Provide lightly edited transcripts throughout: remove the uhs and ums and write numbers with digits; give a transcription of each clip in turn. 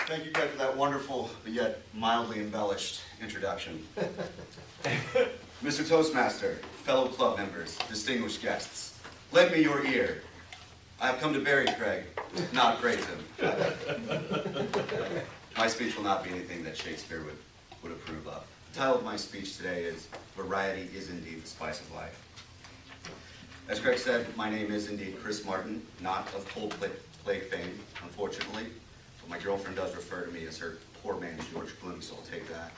Thank you, Craig, for that wonderful, but yet mildly embellished introduction. Mr. Toastmaster, fellow club members, distinguished guests, lend me your ear. I have come to bury Craig, not praise him. My speech will not be anything that Shakespeare would approve of. The title of my speech today is Variety is Indeed the Spice of Life. As Craig said, my name is indeed Chris Martin, not of Coldplay fame, unfortunately. But my girlfriend does refer to me as her poor man's George Clooney, so I'll take that.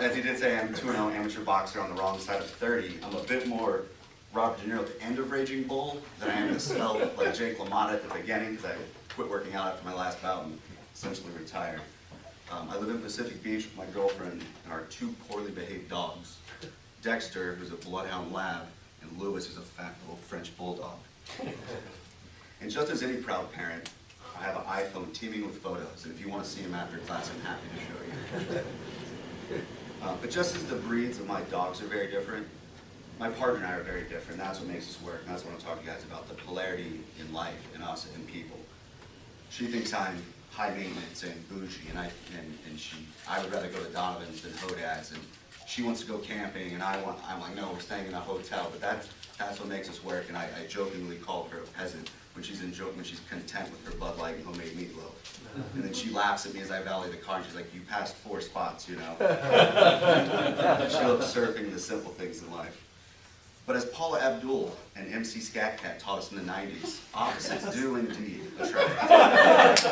As he did say, I'm 2-0 amateur boxer on the wrong side of 30. I'm a bit more Robert De Niro at the end of Raging Bull than I am to smell like Jake LaMotta at the beginning, because I quit working out after my last bout and essentially retired. I live in Pacific Beach with my girlfriend and our 2 poorly behaved dogs. Dexter, who's a bloodhound lab, and Lewis, who's a fat little French bulldog. And just as any proud parent, I have an iPhone teeming with photos, and if you want to see them after class, I'm happy to show you. But just as the breeds of my dogs are very different, my partner and I are very different. That's what makes us work, and that's what I'm talking to you guys about, the polarity in life, in us, and people. She thinks I'm high maintenance and bougie, and I would rather go to Donovan's than Hodad's, and she wants to go camping, and I'm like, no, we're staying in a hotel. But that's what makes us work, and I jokingly call her a peasant when she's content with her Bud Light and homemade meatloaf. And then she laughs at me as I valet the car, and she's like, you passed 4 spots, you know. She loves surfing the simple things in life. But as Paula Abdul and MC Scat Cat taught us in the 90s, opposites do indeed attract.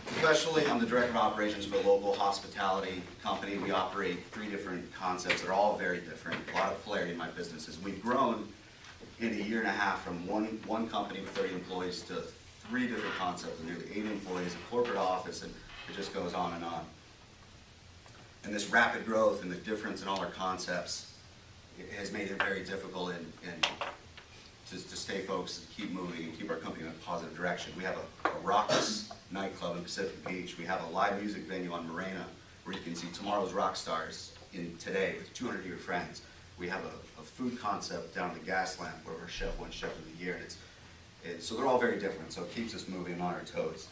Professionally, I'm the Director of Operations for a local hospitality company. We operate 3 different concepts that are all very different. A lot of polarity in my businesses. We've grown in a year and a half from one company with 30 employees to 3 different concepts with nearly 80 employees, a corporate office, and it just goes on and on. And this rapid growth and the difference in all our concepts has made it very difficult to stay focused, to keep moving, and keep our company in a positive direction. We have a raucous nightclub in Pacific Beach. We have a live music venue on Morena where you can see tomorrow's rock stars in today with 200 of your friends. We have a food concept down at the Gas Lamp where our chef won Chef of the Year. And so they're all very different, so it keeps us moving on our toes.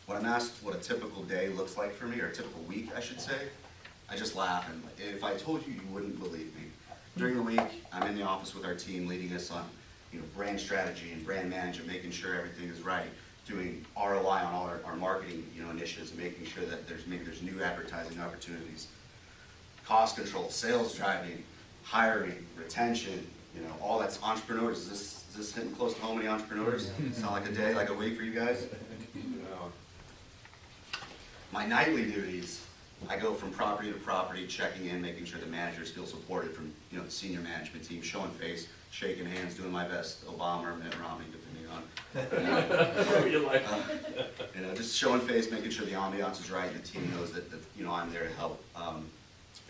When I'm asked what a typical day looks like for me, or a typical week, I should say, I just laugh, and if I told you, you wouldn't believe me. During the week, I'm in the office with our team, leading us on, brand strategy and brand management, making sure everything is right, doing ROI on all our marketing, initiatives, and making sure that there's new advertising opportunities, cost control, sales driving, hiring, retention, all that's entrepreneurs. Is this hitting close to home, any entrepreneurs? Sound like a day, like a week for you guys? My nightly duties, I go from property to property, checking in, making sure the managers feel supported from the senior management team, showing face, shaking hands, doing my best, Obama or Mitt Romney, depending on. Just showing face, making sure the ambiance is right, and the team knows that I'm there to help.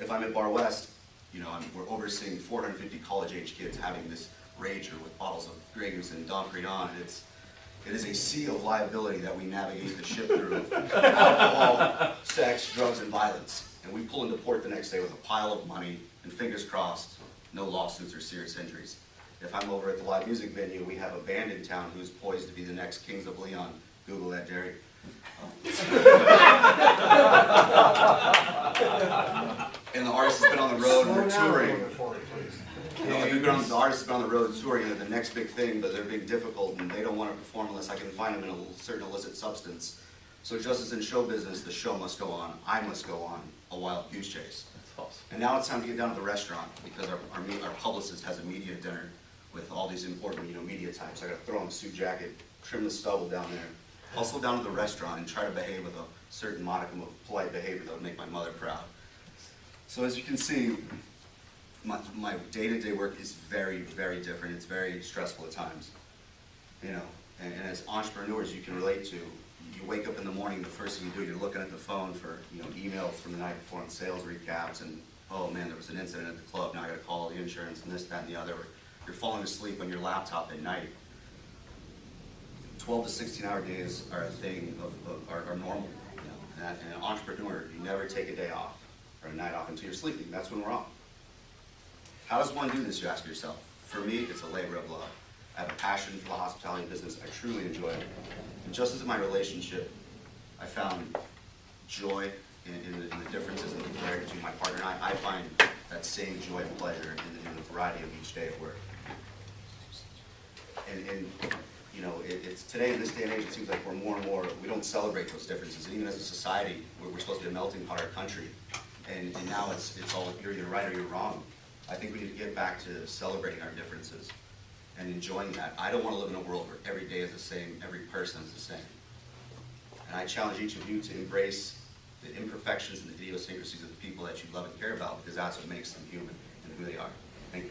If I'm at Bar West, we're overseeing 450 college-age kids having this rager with bottles of Grey Goose and Dom Perignon. It is a sea of liability that we navigate the ship through. Alcohol, sex, drugs, and violence. And we pull into port the next day with a pile of money, and fingers crossed, no lawsuits or serious injuries. If I'm over at the live music venue, we have a band in town who's poised to be the next Kings of Leon. Google that, Jerry. And the artist has been on the road, and we're touring. The artists have been on the road touring, and the next big thing, but they're being difficult, and they don't want to perform unless I can find them in a certain illicit substance. So just as in show business, the show must go on. I must go on a wild goose chase. That's awesome. And now it's time to get down to the restaurant, because our publicist has a media dinner with all these important media types. I got to throw on a suit jacket, trim the stubble down there, hustle down to the restaurant, and try to behave with a certain modicum of polite behavior that would make my mother proud. So as you can see, my day-to-day work is very, very different. It's very stressful at times, and as entrepreneurs, you can relate to. You wake up in the morning, the first thing you do, you're looking at the phone for emails from the night before and sales recaps, and oh man, there was an incident at the club. Now I got to call the insurance and this, that, and the other. You're falling asleep on your laptop at night. 12 to 16-hour days are a thing are normal. And an entrepreneur, you never take a day off or a night off until you're sleeping. That's when we're off. How does one do this, you ask yourself? For me, it's a labor of love. I have a passion for the hospitality business. I truly enjoy it. And just as in my relationship, I found joy in the differences in the polarity between my partner and I find that same joy and pleasure in the variety of each day at work. And you know, it's today, in this day and age, it seems like we're more and more, we don't celebrate those differences. And even as a society, we're supposed to be a melting pot of our country. And now it's all, you're either right or you're wrong. I think we need to get back to celebrating our differences and enjoying that. I don't want to live in a world where every day is the same, every person is the same. And I challenge each of you to embrace the imperfections and the idiosyncrasies of the people that you love and care about, because that's what makes them human and who they are. Thank you.